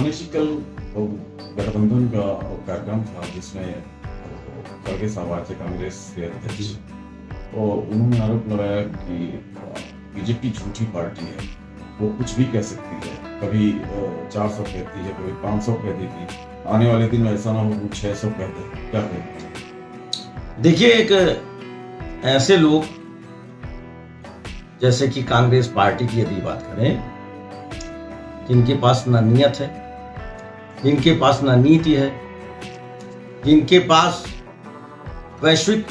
मनीषी, कल गठबंधन का कार्यक्रम था जिसमें खड़गे साहब आए थे, कांग्रेस के अध्यक्ष, और उन्होंने आरोप लगाया कि बीजेपी झूठी पार्टी है, वो कुछ भी कह सकती है, कभी 400 कहती है, कभी 500 कह देगी, आने वाले दिन में ऐसा ना हो वो 600 कह दे। क्या कहें? देखिए, एक ऐसे लोग जैसे कि कांग्रेस पार्टी की यदि बात करें, जिनके पास ना नियत है, जिनके पास ना नीति है, जिनके पास वैश्विक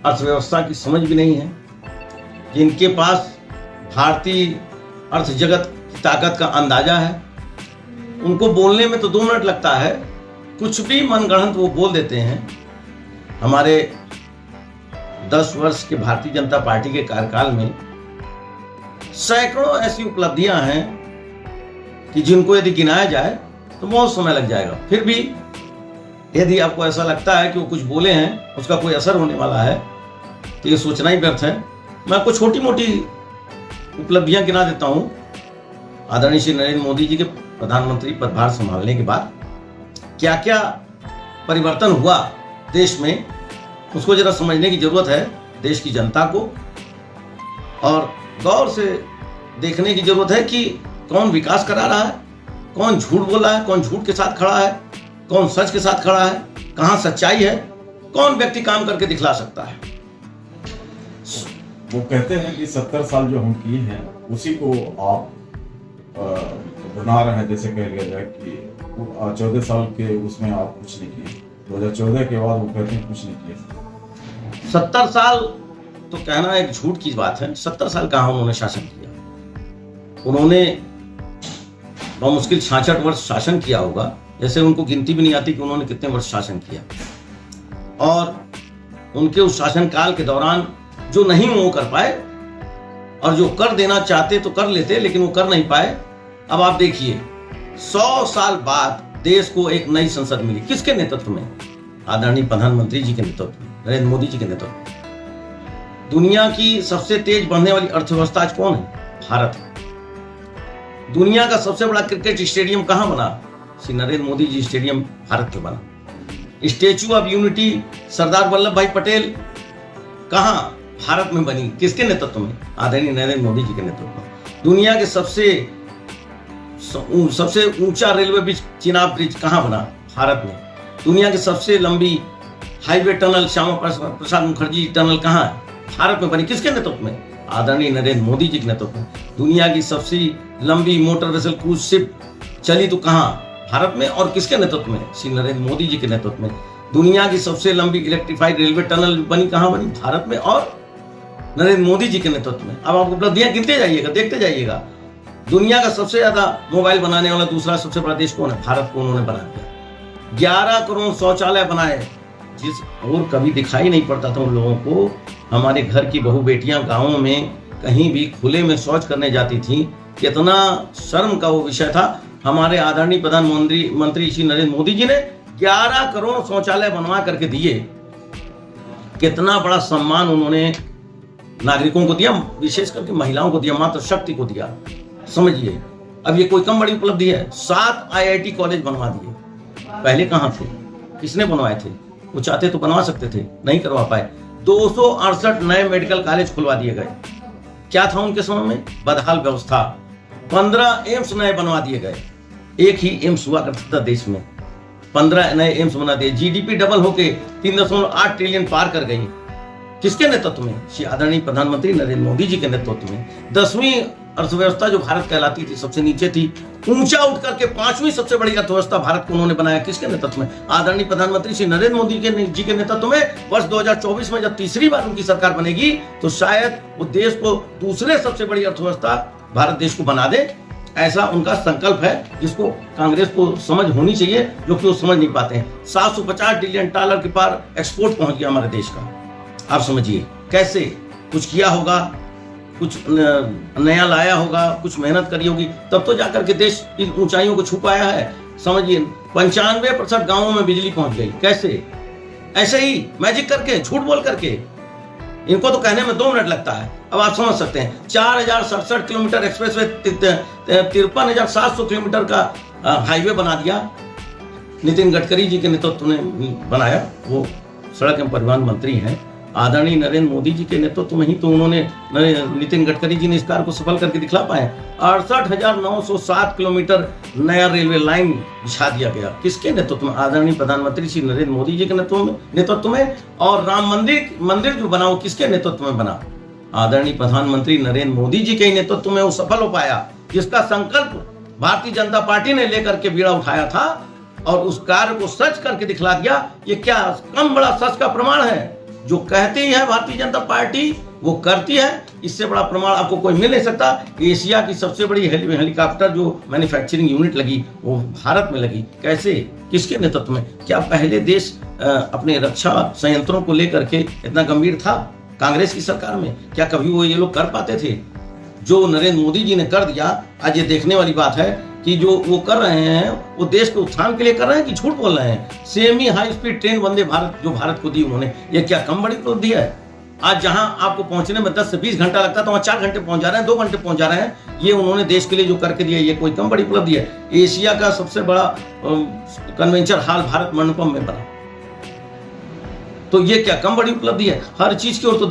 अर्थव्यवस्था की समझ भी नहीं है, जिनके पास भारतीय अर्थ जगत की ताकत का अंदाजा है, उनको बोलने में तो 2 मिनट लगता है, कुछ भी मनगढ़ंत वो बोल देते हैं। हमारे 10 वर्ष के भारतीय जनता पार्टी के कार्यकाल में सैकड़ों ऐसी उपलब्धियां हैं कि जिनको यदि गिनाया जाए तो बहुत समय लग जाएगा। फिर भी यदि आपको ऐसा लगता है कि वो कुछ बोले हैं, उसका कोई असर होने वाला है, तो ये सोचना ही व्यर्थ है। मैं आपको छोटी मोटी उपलब्धियां गिना देता हूं। आदरणीय श्री नरेंद्र मोदी जी के प्रधानमंत्री पदभार संभालने के बाद क्या क्या परिवर्तन हुआ देश में, उसको जरा समझने की जरूरत है देश की जनता को, और गौर से देखने की जरूरत है कि कौन विकास करा रहा है, कौन झूठ बोल रहा है, कौन झूठ के साथ खड़ा है, कौन सच के साथ खड़ा है, कहां सच्चाई है, कौन व्यक्ति काम करके दिखला सकता है। वो कहते हैं कि 70 साल जो हम किए हैं उसी को आप बना रहे हैं, जैसे कह लिया जाए कि 14 साल के उसमें आप कुछ नहीं किए, 2014 के बाद वो कहते हैं कुछ नहीं किए। 70 साल तो कहना एक झूठ की बात है। 70 साल कहाँ उन्होंने शासन किया? उन्होंने बहुत मुश्किल 66 वर्ष शासन किया होगा, जैसे उनको गिनती भी नहीं आती कि उन्होंने कितने वर्ष शासन किया। और उनके उस शासन काल के दौरान जो नहीं वो कर पाए, और जो कर देना चाहते तो कर लेते, लेकिन वो कर नहीं पाए। अब आप देखिए, 100 साल बाद देश को एक नई संसद मिली, किसके नेतृत्व में? आदरणीय प्रधानमंत्री जी के नेतृत्व में, नरेंद्र मोदी जी के नेतृत्व में। दुनिया की सबसे तेज बढ़ने वाली अर्थव्यवस्था आज कौन है? भारत। दुनिया का सबसे बड़ा क्रिकेट स्टेडियम कहां बना? श्री नरेंद्र मोदी जी स्टेडियम भारत में बना। Statue of unity Sardar Vallabh भाई पटेल कहां? भारत में बनी। किसके नेतृत्व में? आदरणीय नरेंद्र मोदी जी के नेतृत्व में। दुनिया के सबसे ऊंचा रेलवे ब्रिज, चिनाब ब्रिज कहां बना? भारत में। दुनिया की सबसे लंबी highway tunnel, Shyama Prasad Mukherjee tunnel कहां है? भारत में बनी। किसके नेतृत्व में? आदरणीय नरेंद्र मोदी जी के नेतृत्व में। दुनिया की सबसे लंबी मोटर वेसल क्रूज शिप चली तो कहां? भारत में। और किसके नेतृत्व में? श्री नरेंद्र मोदी जी के नेतृत्व में। दुनिया की सबसे लंबी इलेक्ट्रिफाइड रेलवे टनल बनी कहां बनी? भारत में, और नरेंद्र मोदी जी के नेतृत्व में। अब आप उपलब्धियां गिनते जाइएगा, देखते जाइएगा। दुनिया का सबसे ज्यादा मोबाइल बनाने वाला दूसरा सबसे बड़ा देश कौन है? भारत को उन्होंने बना दिया। 11 करोड़ शौचालय बनाए, जिस और कभी दिखाई नहीं पड़ता था उन लोगों को। हमारे घर की बहू बेटियां गांवों में कहीं भी खुले में शौच करने जाती थी, कितना शर्म का वो विषय था। हमारे आदरणीय प्रधानमंत्री श्री नरेंद्र मोदी जी ने 11 करोड़ शौचालय बनवा करके दिए। कितना बड़ा सम्मान उन्होंने नागरिकों को दिया, विशेष करके महिलाओं को दिया, मातृ शक्ति को दिया। समझिए, अब ये कोई कम बड़ी उपलब्धि है। 7 IIT कॉलेज बनवा दिए। पहले कहां थे? किसने बनवाए थे? वो चाहते तो बनवा सकते थे, नहीं करवा पाए। 268 नए मेडिकल कॉलेज खुलवा दिए गए। क्या था उनके समय में? बदहाल व्यवस्था। 15 एम्स नए बनवा दिए गए। एक ही एम्स हुआ करता था देश में, 15 नए एम्स बना दिए। GDP डबल होके 3.8 ट्रिलियन पार कर गई। किसके नेतृत्व में? श्री आदरणीय प्रधानमंत्री नरेंद्र मोदी जी के नेतृत्व में। 10वीं अर्थव्यवस्था जो भारत कहलाती थी, सबसे नीचे थी, ऊंचा उठ करके 5वीं सबसे बड़ी अर्थव्यवस्था भारत को उन्होंने बनाया। किसके नेतृत्व में? आदरणीय प्रधानमंत्री श्री नरेंद्र मोदी जी के नेतृत्व में। वर्ष 2024 में जब तीसरी बार उनकी सरकार बनेगी तो शायद वो देश को दूसरे सबसे बड़ी अर्थव्यवस्था भारत देश को बना दे, ऐसा उनका संकल्प है, जिसको कांग्रेस को समझ होनी चाहिए, जो कि वो समझ नहीं पाते हैं। 750 बिलियन डॉलर के पार एक्सपोर्ट पहुंच गया हमारे देश का। आप समझिए कैसे कुछ किया होगा, कुछ नया लाया होगा, कुछ मेहनत करी होगी, तब तो जाकर के देश इन ऊंचाइयों को छू पाया है। समझिए 95% गांवों में बिजली पहुंच गई। कैसे? ऐसे ही मैजिक करके, झूठ बोल करके। इनको तो कहने में 2 मिनट लगता है। अब आप समझ सकते हैं 4067 किलोमीटर एक्सप्रेसवे, 53,700 किलोमीटर का हाईवे बना दिया, नितिन गडकरी जी के नेतृत्व में बनाया, वो सड़क एवं परिवहन मंत्री हैं। आदरणीय नरेंद्र मोदी जी के नेतृत्व में ही तो उन्होंने, नितिन गडकरी जी ने इस कार्य को सफल करके दिखला पाए। 68,907 किलोमीटर नया रेलवे लाइन बिछा दिया गया, किसके नेतृत्व में? आदरणीय प्रधानमंत्री श्री नरेंद्र मोदी जी के नेतृत्व में। और राम मंदिर जो बना वो किसके नेतृत्व में बना? आदरणीय प्रधानमंत्री नरेंद्र मोदी जी के नेतृत्व में वो सफल हो पाया, जिसका संकल्प भारतीय जनता पार्टी ने लेकर के बीड़ा उठाया था और उस कार्य को सच करके दिखला दिया। ये क्या कम बड़ा सच का प्रमाण है? जो कहती है भारतीय जनता पार्टी वो करती है, इससे बड़ा प्रमाण आपको कोई मिल नहीं सकता। एशिया की सबसे बड़ी हेलीकॉप्टर जो मैन्युफैक्चरिंग यूनिट लगी वो भारत में लगी, कैसे, किसके नेतृत्व में? क्या पहले देश अपने रक्षा संयंत्रों को लेकर के इतना गंभीर था कांग्रेस की सरकार में? क्या कभी वो ये लोग कर पाते थे? जो नरेंद्र मोदी जी ने कर दिया, आज ये देखने वाली बात है कि जो वो कर रहे हैं वो देश के उत्थान के लिए कर रहे हैं कि झूठ बोल रहे हैं। Semi high speed train Vande Bharat जो भारत को दी उन्होंने, ये क्या कम बड़ी उपलब्धि है? आज जहां आपको पहुंचने में 10 से 20 घंटा लगता है तो वहां 4 घंटे पहुंच जा रहे हैं, 2 घंटे पहुंच जा रहे हैं। ये उन्होंने देश के लिए जो करके दिया, ये कोई कम बड़ी उपलब्धि है? एशिया का सबसे बड़ा कन्वेंशन हॉल भारत मंडपम में बना, तो ये क्या कम बड़ी उपलब्धि है? हर चीज की ओर तो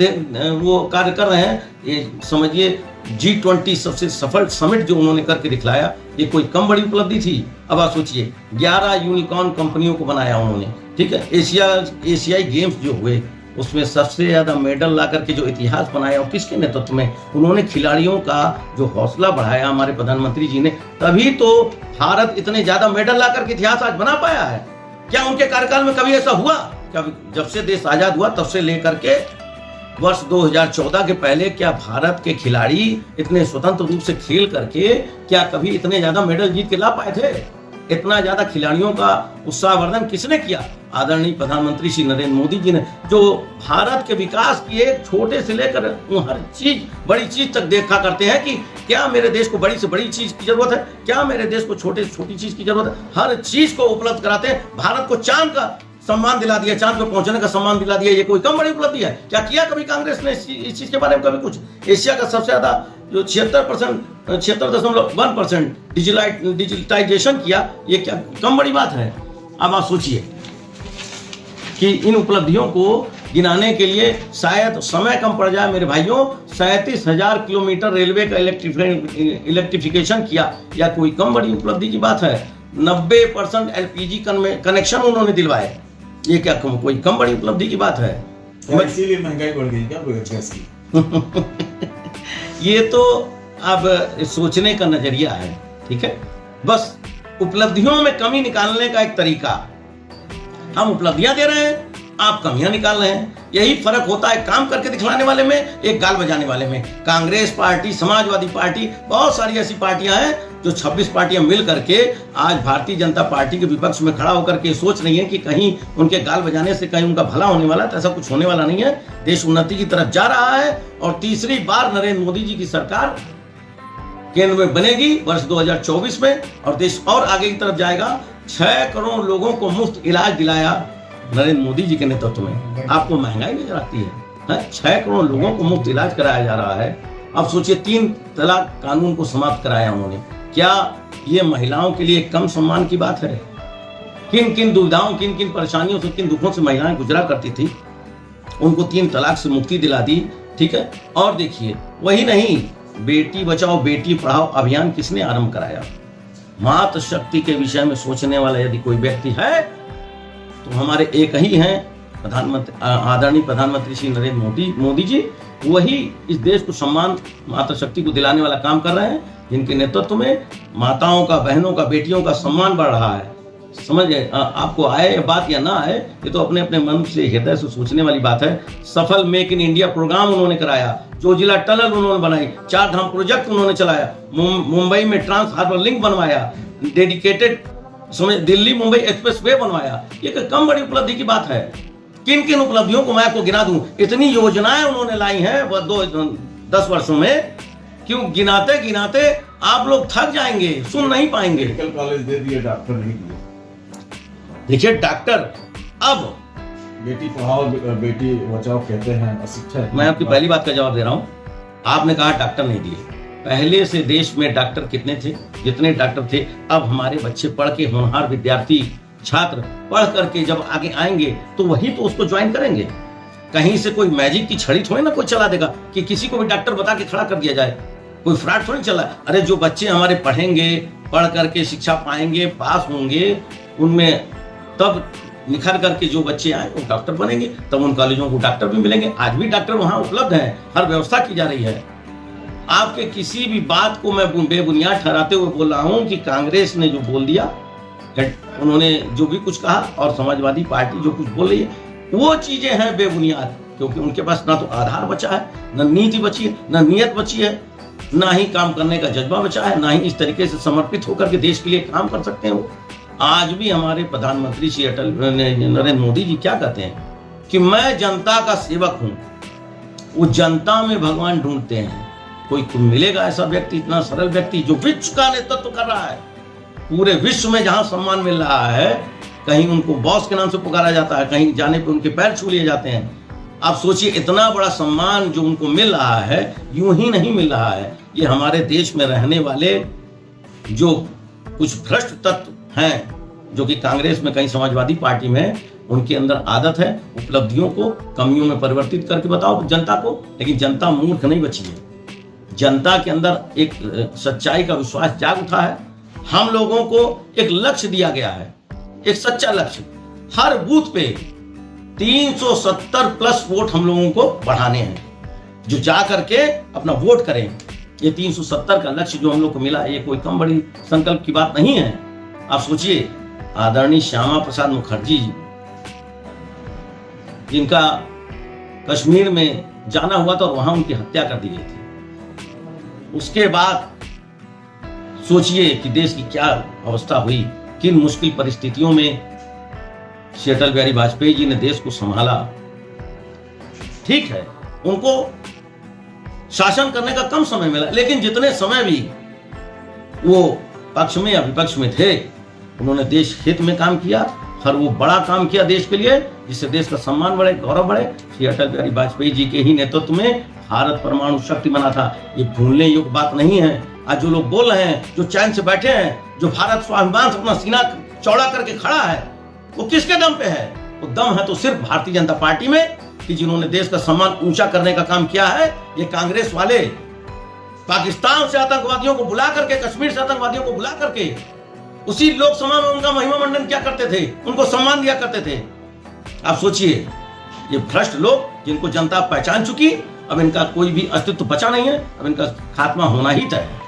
वो कार्य कर रहे हैं। ये समझिए G20 सबसे सफल समिट जो उन्होंने करके दिखलाया, ये कोई कम बड़ी उपलब्धि थी? अब आप सोचिए, 11 यूनिकॉर्न कंपनियों को बनाया उन्होंने, ठीक है। एशियाई गेम्स जो हुए उसमें सबसे ज्यादा मेडल ला करके जो इतिहास बनाया और किसके नेतृत्व में? उन्होंने खिलाड़ियों का जो हौसला बढ़ाया हमारे प्रधानमंत्री जी ने, तभी तो भारत इतने ज्यादा मेडल ला करके इतिहास आज बना पाया है। क्या उनके कार्यकाल में कभी ऐसा हुआ? क्या जब से देश आजाद हुआ तब से लेकर के वर्ष 2014 के पहले क्या भारत के खिलाड़ी इतने स्वतंत्र रूप से खेल करके क्या कभी इतने ज्यादा मेडल जीत के ला पाए थे? इतना ज्यादा खिलाड़ियों का उत्साहवर्धन किसने किया? आदरणीय प्रधानमंत्री श्री नरेंद्र मोदी जी ने, जो भारत के विकास की एक छोटे से लेकर हर चीज बड़ी चीज तक देखा करते हैं कि क्या मेरे देश को बड़ी से बड़ी चीज की जरूरत है, क्या मेरे देश को छोटे से छोटी चीज की जरूरत है, हर चीज को उपलब्ध कराते हैं। भारत को चांद का सम्मान दिला दिया, चांद पे पहुंचने का सम्मान दिला दिया, ये कोई कम बड़ी उपलब्धि है? क्या किया कभी कांग्रेस ने इस चीज के बारे में कभी कुछ? एशिया का सबसे ज्यादा जो 76.1% डिजिटाइजेशन किया, ये क्या कम बड़ी बात है? अब आप सोचिए कि इन उपलब्धियों को गिनाने के लिए शायद समय कम पड़ जाए मेरे भाइयों। 37,000 किलोमीटर रेलवे का इलेक्ट्रिफिकेशन किया, या कोई कम बड़ी उपलब्धि की बात है? 90% LPG कनेक्शन उन्होंने दिलवाए, ये क्या कोई कम बड़ी उपलब्धि की बात है? इसीलिए महंगाई बढ़ गई क्या गैस की? ये तो अब सोचने का नजरिया है, ठीक है। बस उपलब्धियों में कमी निकालने का एक तरीका, हम उपलब्धियां दे रहे हैं, आप कमियां निकाल रहे हैं। यही फर्क होता है काम करके दिखलाने वाले में, एक गाल बजाने वाले में। कांग्रेस पार्टी, समाजवादी पार्टी, बहुत सारी ऐसी पार्टियां हैं जो 26 पार्टियां मिल करके आज भारतीय जनता पार्टी के विपक्ष में खड़ा होकर के सोच रही है कि कहीं उनके गाल बजाने से कहीं उनका भला होने वाला है। तो ऐसा कुछ होने वाला नहीं है। देश उन्नति की तरफ जा रहा है और तीसरी बार नरेंद्र मोदी जी की सरकार केंद्र में बनेगी वर्ष 2024 में, और देश और आगे की तरफ जाएगा। 6 करोड़ लोगों को मुफ्त इलाज दिलाया नरेंद्र मोदी जी के नेतृत्व में। आपको महंगाई नजर आती है? 6 करोड़ लोगों को मुफ्त इलाज कराया जा रहा है। अब सोचिए, 3 तलाक कानून को समाप्त कराया उन्होंने। क्या ये महिलाओं के लिए कम सम्मान की बात है? किन किन दुविधाओं, किन किन परेशानियों से, किन दुखों से महिलाएं गुजरा करती थी, उनको 3 तलाक से मुक्ति दिला दी, ठीक है। और देखिए, वही नहीं, बेटी बचाओ बेटी पढ़ाओ अभियान किसने आरंभ कराया? मातृ शक्ति के विषय में सोचने वाला यदि कोई व्यक्ति है तो हमारे एक ही हैं, प्रधानमंत्री, आदरणीय प्रधानमंत्री श्री नरेंद्र मोदी जी। वही इस देश को सम्मान, मातृ शक्ति को दिलाने वाला काम कर रहे हैं, जिनके नेतृत्व में माताओं का, बहनों का, बेटियों का सम्मान बढ़ रहा है। समझ गए? आपको आए बात या ना आए, ये तो अपने अपने मन से, हृदय से सोचने वाली बात है। सफल मेक इन इंडिया प्रोग्राम उन्होंने कराया, जोजिला टनल उन्होंने बनाई, 4 धाम प्रोजेक्ट उन्होंने चलाया, मुंबई में ट्रांस हार्बर लिंक बनवाया, dedicated Delhi Mumbai express way बनवाया। ये कम बड़ी उपलब्धि की बात है? किन किन उपलब्धियों को मैं आपको गिना दूं? इतनी योजनाएं उन्होंने लाई हैं 10 वर्षों में, क्यों गिनाते गिनाते आप लोग थक जाएंगे, सुन नहीं पाएंगे। मेडिकल कॉलेज दे दिए, डॉक्टर नहीं दिए। देखिए डॉक्टर, अब बेटी पढ़ाओ बेटी बचाओ कहते हैं, अशिक्षा। मैं आपकी पहली बात का जवाब दे रहा हूं। आपने कहा डॉक्टर नहीं दिए, पहले से देश में डॉक्टर कितने थे, जितने डॉक्टर थे, अब हमारे बच्चे पढ़ के होनहार विद्यार्थी छात्र पढ़ करके जब आगे आएंगे तो वही तो उसको ज्वाइन करेंगे। कहीं से कोई मैजिक की छड़ी थोड़ी ना कोई चला देगा कि किसी को भी डॉक्टर बता के खड़ा कर दिया जाए, कोई फ्रॉड थोड़ी चला। अरे जो बच्चे हमारे पढ़ेंगे, पढ़ करके शिक्षा पाएंगे, पास होंगे, उनमें तब निखर करके जो बच्चे आए वो डॉक्टर बनेंगे, तब उन कॉलेजों को डॉक्टर भी मिलेंगे। आज भी डॉक्टर वहां उपलब्ध हैं, हर व्यवस्था की जा रही है। आपके किसी भी बात को मैं बेबुनियाद ठहराते हुए बोल रहा हूं कि कांग्रेस ने जो बोल दिया, उन्होंने जो भी कुछ कहा, और समाजवादी पार्टी जो कुछ बोल रही है वो चीजें हैं बेबुनियाद, क्योंकि उनके पास ना तो आधार बचा है, न नीति बची है, न नीयत बची है, ना ही काम करने का जज्बा बचा है, ना ही इस तरीके से समर्पित होकर के देश के लिए काम कर सकते हैं वो। आज भी हमारे प्रधानमंत्री श्री अटल नरेंद्र मोदी जी क्या कहते हैं कि मैं जनता का सेवक हूं। वो जनता में भगवान ढूंढते हैं। कोई मिलेगा ऐसा व्यक्ति, इतना सरल व्यक्ति जो विश्व का नेतृत्व कर रहा है, पूरे विश्व में जहां सम्मान मिल रहा है, कहीं उनको बॉस के नाम से पुकारा जाता है, कहीं जाने पे उनके पैर छू लिए जाते हैं। आप सोचिए, इतना बड़ा सम्मान जो उनको मिल रहा है, यूं ही नहीं मिल रहा है। ये हमारे देश में रहने वाले जो कुछ भ्रष्ट तत्व हैं, जो कि कांग्रेस में, कहीं समाजवादी पार्टी में, उनके अंदर आदत है उपलब्धियों को कमियों में परिवर्तित करके बताओ जनता को। लेकिन जनता मूर्ख नहीं बची है। जनता के अंदर एक सच्चाई का विश्वास जाग उठा है। हम लोगों को एक लक्ष्य दिया गया है, एक सच्चा लक्ष्य। हर बूथ पे 370 प्लस वोट हम लोगों को बढ़ाने हैं, जो जा करके अपना वोट करें। ये 370 का लक्ष्य जो हम लोग को मिला, ये कोई कम बड़ी संकल्प की बात नहीं है। आप सोचिए, आदरणीय श्यामा प्रसाद मुखर्जी जी, जिनका कश्मीर में जाना हुआ था और वहां उनकी हत्या कर दी गई थी, उसके बाद सोचिए कि देश की क्या अवस्था हुई, किन मुश्किल परिस्थितियों में श्री अटल बिहारी वाजपेयी जी ने देश को संभाला। ठीक है, उनको शासन करने का कम समय मिला, लेकिन जितने समय भी वो पक्ष में या विपक्ष में थे, उन्होंने देश हित में काम किया। हर वो बड़ा काम किया देश के लिए, जिससे देश का सम्मान बढ़े, गौरव बढ़े। श्री अटल बिहारी वाजपेयी जी के ही नेतृत्व में भारत परमाणु शक्ति बना था। ये भूलने योग्य बात नहीं है। आज जो लोग बोल रहे हैं, जो चैन से बैठे हैं, जो भारत स्वाभिमान से अपना सीना चौड़ा करके खड़ा है, वो किसके दम पे है? वो दम है तो सिर्फ भारतीय जनता पार्टी में, कि जिन्होंने देश का सम्मान ऊंचा करने का काम किया है। ये कांग्रेस वाले पाकिस्तान से आतंकवादियों को बुला करके, कश्मीर से आतंकवादियों को बुला करके, उसी लोकसभा में उनका महिमा मंडन क्या करते थे, उनको सम्मान दिया करते थे। आप सोचिए, ये भ्रष्ट लोग जिनको जनता पहचान चुकी, अब इनका कोई भी अस्तित्व बचा नहीं है, अब इनका खात्मा होना ही तय है।